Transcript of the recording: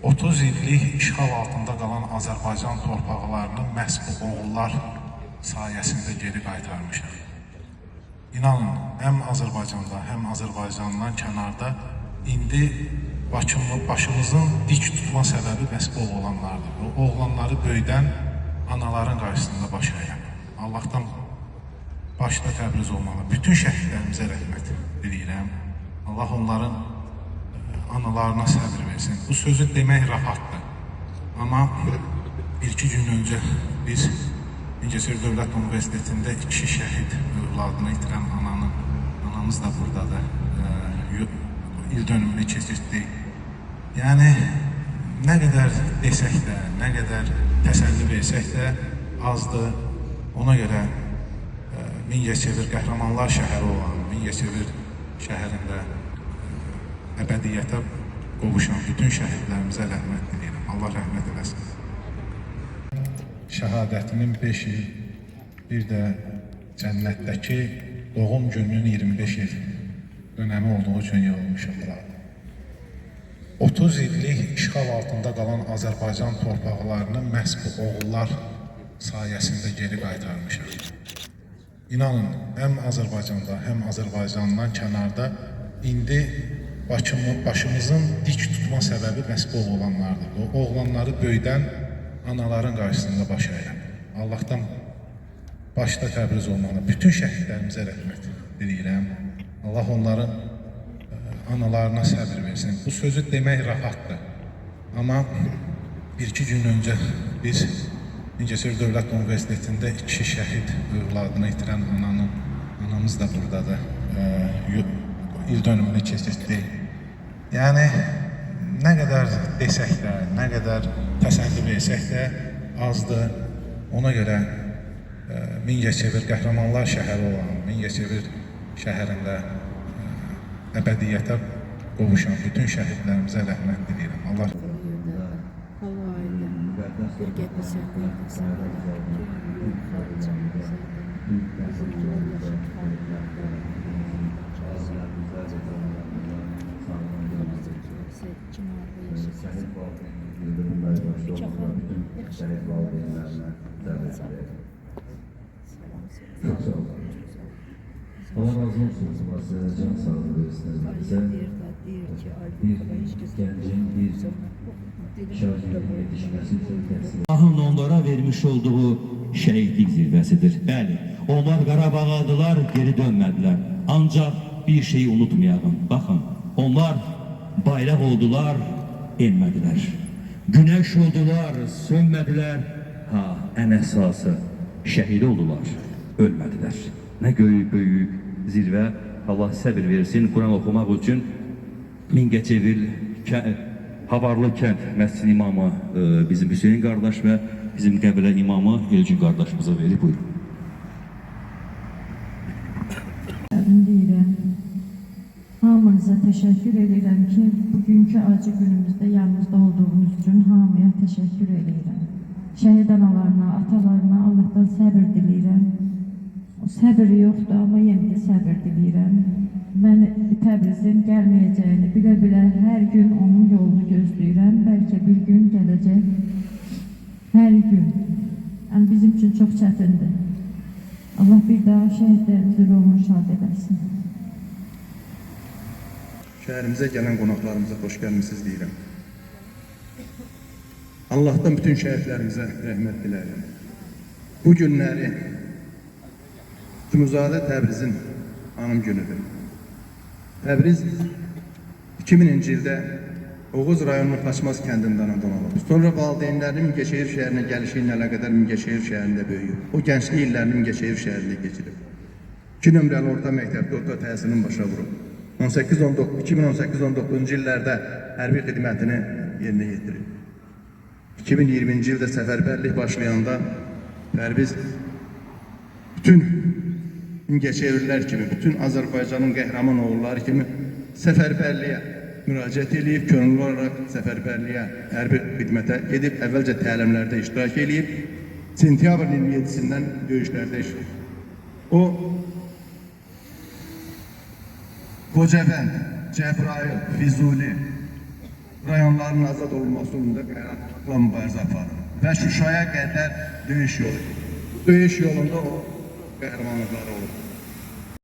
30 illik işğal altında qalan Azərbaycan torpaqlarını məhz bu oğullar sayəsində geri qaytarmışıq. İnanın, həm Azərbaycanda, həm Azərbaycandan kənarda indi başımızın dik tutma səbəbi məhz bu oğlanlardır. O oğlanları böyüdən anaların qarşısında baş əyəm. Allahdan başda təbriz olmalı. Bütün şəhidlərimizə rəhmət diləyirəm. Allah onların analarına səbir versin. Bu sözü demək rahatdır. Amma bir-iki gün öncə biz Mingəçevir Dövlət Universitetində 2 şəhid övladını itirən anamız da buradadır. İl dönümünü keçirdik. Yəni, nə qədər desək də, nə qədər təsəlli versək də azdır. Ona görə Mingəçevir qəhrəmanlar şəhəri olan Mingəçevir şəhərində əbədiyyətə qovuşan bütün şəhidlərimizə rəhmət diləyirəm. Allah rəhmət eləsin. Şəhadətinin 5 il, bir də cənnətdəki doğum gününün 25 il dönəmi olduğu üçün yığılmışıq bura. 30 illik işğal altında qalan Azərbaycan torpaqlarını məhz bu oğullar sayəsində geri qaytarmışıq. İnanın, həm Azərbaycanda, həm Azərbaycandan kənarda indi başımızın dik tutma səbəbi məhz bu oğlanlardır. O oğlanları böyüdən anaların qarşısında baş əyəm. Allahdan başda təbriz olmalı. Bütün şəhidlərimizə rəhmət diləyirəm. Allah onların analarına səbir versin. Bu sözü demək rahatdır. Amma bir-iki gün öncə biz Mingəçevir Dövlət Universitetində 2 şəhid övladını itirən anamız da buradadır. İl dönümünü keçirdik. Yəni, nə qədər desək də, nə qədər təsəlli versək də azdır. Ona görə Mingəçevir qəhrəmanlar şəhəri olan Mingəçevir şəhərində əbədiyyətə qovuşan bütün şəhidlərimizə rəhmət diləyirəm. Allah Allah razı olsun. Can sağlığı verirsiniz bize. Bir gencin, bir şahirin yetişmesi için temsil. Allah'ın onlara vermiş olduğu şehitlik zirvesidir. Bəli, onlar Qarabağa aldılar, geri dönmədilər. Ancaq bir şeyi unutmayalım. Baxın, onlar bayraq oldular, enmədilər. Güneş oldular, sönmədilər. Ən əsası şəhid oldular, ölmədilər. Nə böyük zirvə. Allah səbir versin. Quran oxumaq üçün Mingəçevir Havarlı kənd məscid imamı bizim Hüseyin qardaş və bizim qəbilə imamı Elgün qardaşımıza verib. Buyurun. Deyirəm, hamınıza təşəkkür edirəm ki, bugünkü acı günümüzdə yanımızda olduğunuz üçün hamıya təşəkkür edirəm. Şəhid analarına, atalarına Allahdan səbir diləyirəm. Səbir yoxdur, amma yenə də səbir diləyirəm. Mən Təbrizin gəlməyəcəyini bilə-bilə hər gün onun yolunu gözləyirəm. Bəlkə bir gün gələcək. Hər gün. Yəni bizim üçün çox çətindir. Allah bir daha şəhidlərimizin ruhunu şad edəsin. Şəhərimizə gələn qonaqlarımıza xoş gəlmisiniz deyirəm. Allahdan bütün şəhidlərimizə rəhmət diləyirəm. Bu günləri Cümhuzadə Təbrizin anım günüdür. Təbriz 2000-ci ildə Oğuz rayonunun Xaçmaz kəndindən anadan olub. Sonra valideynlərinin Mingəçevir şəhərinə gəlişi ilə əlaqədar Mingəçevir şəhərində böyüyüb. O gənclik illərini Mingəçevir şəhərində keçirib. 2 nömrəli orta məktəbdə orta təhsilini başa vurub. 2018-19-cu illərdə hərbi xidmətini yerinə yetirib. 2020-ci ildə səfərbərlik başlayanda Təbriz bütün Mingəçevirlər kimi, bütün Azərbaycanın qəhrəman oğulları kimi səfərbərliyə müraciət edib, könüllü olaraq səfərbərliyə, hərbi xidmətə gedib, əvvəlcə təlimlərdə iştirak edib, sentyabrın 27-sindən döyüşlərdə iştirak. O, Qocabənd, Cəbrayıl, Füzuli, rayonların azad olunması uğrunda qəhrəmanlıqla mübarizə aparıb və Şuşaya qədər döyüş yolu. Döyüş yolunda o qəhrəmanlıqları olub.